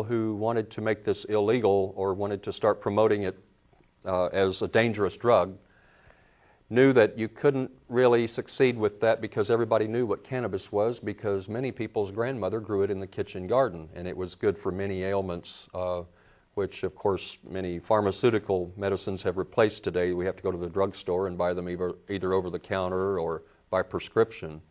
who wanted to make this illegal or wanted to start promoting it as a dangerous drug knew that you couldn't really succeed with that because everybody knew what cannabis was, because many people's grandmother grew it in the kitchen garden, and it was good for many ailments, which of course many pharmaceutical medicines have replaced today. We have to go to the drugstore and buy them either over the counter or by prescription.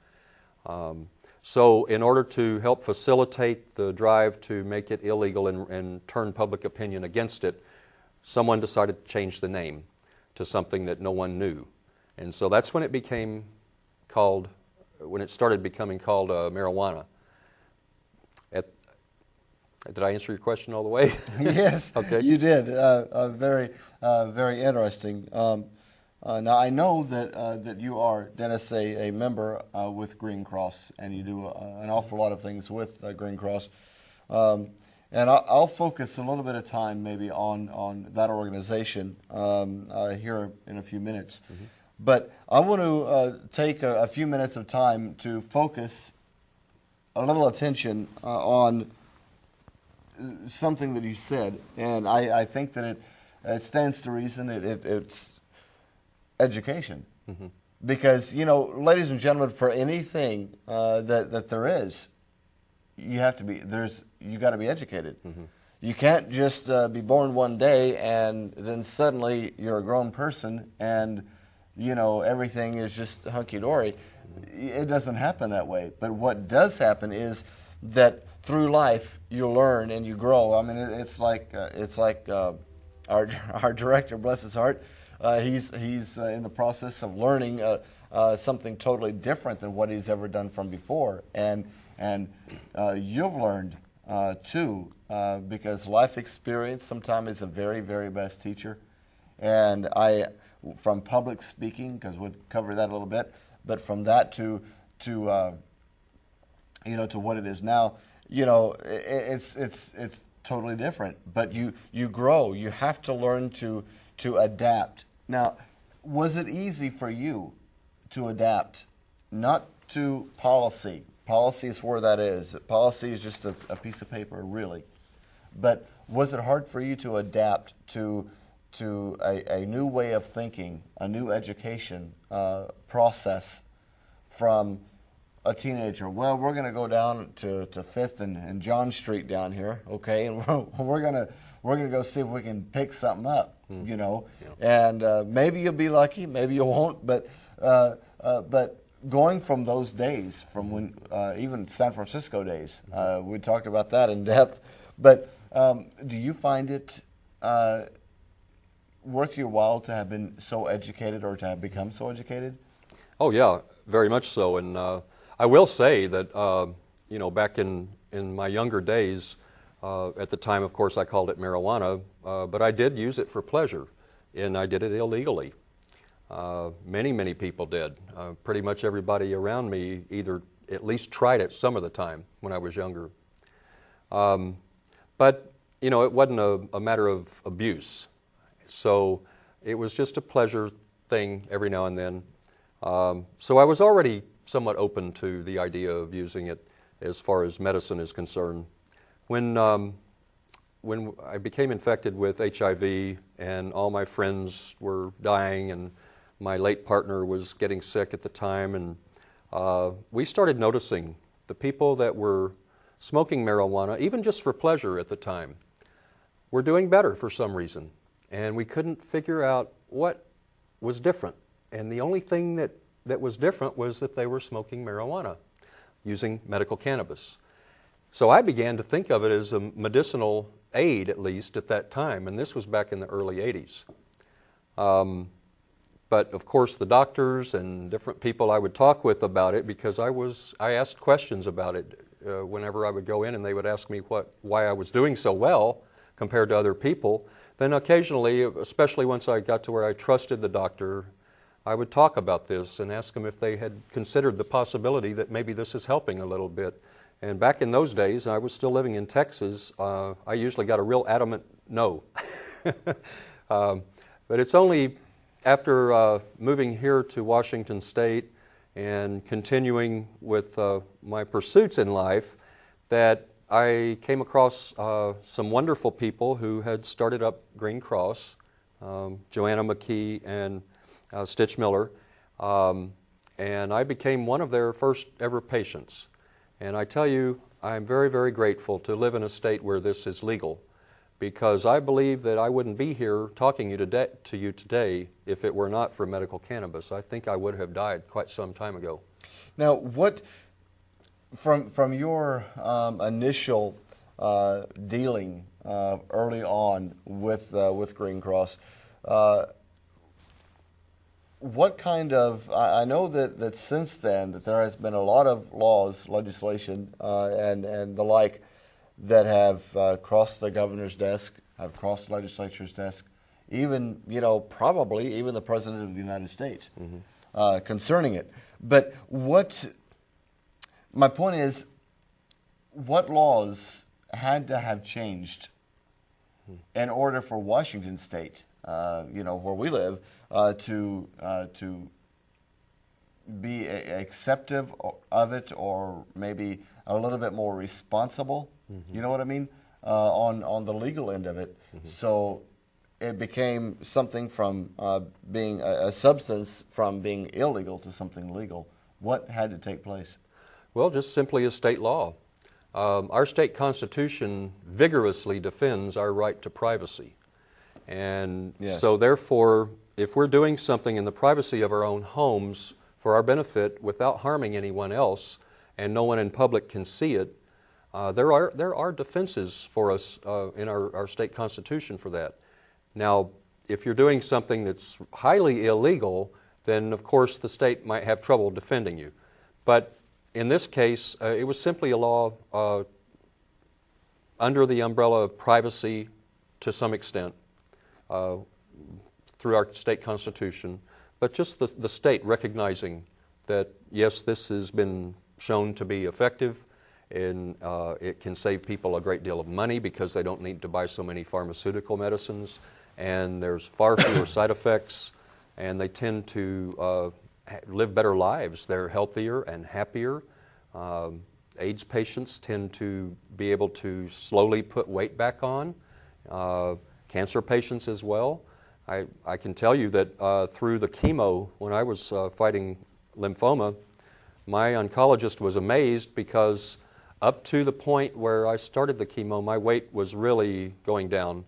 So in order to help facilitate the drive to make it illegal and turn public opinion against it, someone decided to change the name to something that no one knew. And so that's when it became called, when it started becoming called marijuana. Did I answer your question all the way? Yes, okay. You did. Very interesting. Now I know that you are, Dennis, a member with Green Cross, and you do an awful lot of things with Green Cross. And I'll focus a little bit of time maybe on that organization here in a few minutes. Mm-hmm. But I want to take a few minutes of time to focus a little attention on something that you said, and I think that it stands to reason. It's education. Mm-hmm. Because, you know, ladies and gentlemen, for anything that there is, you got to be educated. Mm-hmm. You can't just be born one day and then suddenly you're a grown person and, you know, everything is just hunky-dory. Mm-hmm. It doesn't happen that way. But what does happen is that through life you learn and you grow. I mean, it's like our director, bless his heart, he's in the process of learning something totally different than what he's ever done from before, and you've learned too, because life experience sometimes is a very, very best teacher. And from public speaking, because we'll cover that a little bit, but from that to what it is now, you know, it's totally different. But you grow. You have to learn to adapt. Now, was it easy for you to adapt, not to policy? Policy is where that is. Policy is just a piece of paper, really. But was it hard for you to adapt to a new way of thinking, a new education process from a teenager? Well, we're going to go down to 5th and John Street down here, okay, and we're going to go see if we can pick something up, you know, yeah. And maybe you'll be lucky, maybe you won't, but going from those days, from when even San Francisco days, we talked about that in depth, but do you find it worth your while to have been so educated or to have become so educated? Oh yeah, very much so. And I will say that you know, back in my younger days, at the time, of course, I called it marijuana, but I did use it for pleasure, and I did it illegally. Many people did. Pretty much everybody around me either at least tried it some of the time when I was younger. But you know, it wasn't a matter of abuse. So it was just a pleasure thing every now and then. So I was already somewhat open to the idea of using it as far as medicine is concerned. When I became infected with HIV and all my friends were dying and my late partner was getting sick at the time, and we started noticing the people that were smoking marijuana, even just for pleasure at the time, were doing better for some reason. And we couldn't figure out what was different. And the only thing that was different was that they were smoking marijuana, using medical cannabis. So I began to think of it as a medicinal aid, at least at that time, and this was back in the early 80s. But of course the doctors and different people I would talk with about it, because I asked questions about it whenever I would go in, and they would ask me why I was doing so well compared to other people. Then occasionally, especially once I got to where I trusted the doctor, I would talk about this and ask them if they had considered the possibility that maybe this is helping a little bit. And back in those days, I was still living in Texas, I usually got a real adamant no. But it's only after moving here to Washington State and continuing with my pursuits in life that I came across some wonderful people who had started up Green Cross, Joanna McKee and Stitch Miller, and I became one of their first ever patients. And I tell you, I'm very, very grateful to live in a state where this is legal, because I believe that I wouldn't be here talking to you today if it were not for medical cannabis. I think I would have died quite some time ago. Now, what, from your initial dealing early on with Green Cross, what kind of, I know that since then that there has been a lot of laws, legislation, and the like that have crossed the governor's desk, have crossed the legislature's desk, even, probably even the President of the United States concerning it. But my point is, what laws had to have changed in order for Washington State, where we live, to be acceptive of it, or maybe a little bit more responsible? You know what I mean? On the legal end of it. So it became something from being a substance from being illegal to something legal. What had to take place? Well, just simply a state law. Our state constitution vigorously defends our right to privacy. And so therefore, if we're doing something in the privacy of our own homes for our benefit without harming anyone else, and no one in public can see it, there are defenses for us in our state constitution for that. Now, if you're doing something that's highly illegal, then of course the state might have trouble defending you. But in this case, it was simply a law under the umbrella of privacy to some extent through our state constitution, but just the state recognizing that, yes, this has been shown to be effective, and it can save people a great deal of money because they don't need to buy so many pharmaceutical medicines, and there's far fewer side effects, and they tend to live better lives. They're healthier and happier. AIDS patients tend to be able to slowly put weight back on. Cancer patients as well. I can tell you that through the chemo, when I was fighting lymphoma, my oncologist was amazed because up to the point where I started the chemo, my weight was really going down.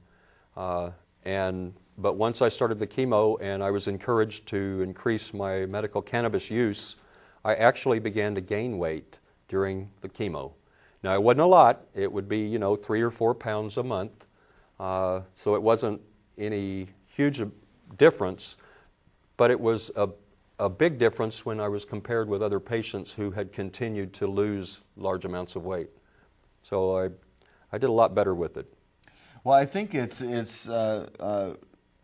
But once I started the chemo and I was encouraged to increase my medical cannabis use, I actually began to gain weight during the chemo. Now, it wasn't a lot. It would be, 3 or 4 pounds a month. So it wasn't any huge difference, but it was a big difference when I was compared with other patients who had continued to lose large amounts of weight. So I did a lot better with it. Well, I think it's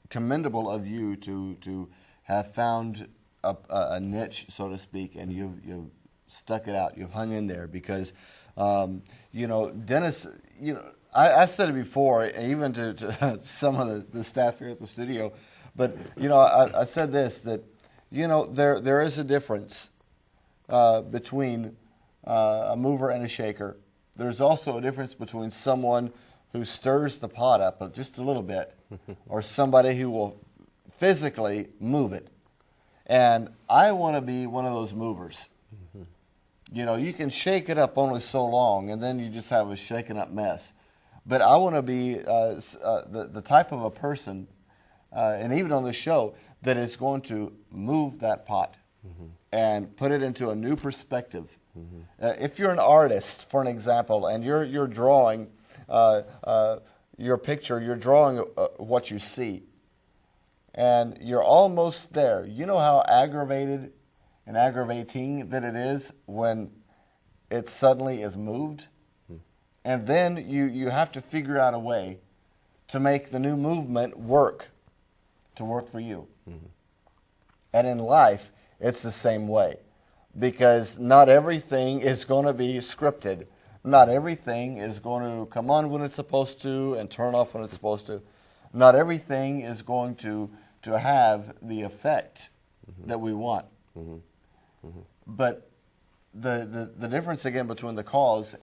commendable of you to have found a niche, so to speak, and you've stuck it out. You've hung in there because, Dennis, I said it before, even to some of the staff here at the studio, but, I said this, that, there is a difference between a mover and a shaker. There's also a difference between someone who stirs the pot up just a little bit or somebody who will physically move it. And I want to be one of those movers. You can shake it up only so long, and then you just have a shaken up mess. But I want to be the type of a person, and even on the show, that is going to move that pot and put it into a new perspective. If you're an artist, for an example, and you're drawing your picture, you're drawing what you see, and you're almost there. You know how aggravated and aggravating that it is when it suddenly is moved? And then you have to figure out a way to make the new movement work for you. And in life, it's the same way, because not everything is going to be scripted. Not everything is going to come on when it's supposed to and turn off when it's supposed to. Not everything is going to have the effect that we want. But the difference again between the cause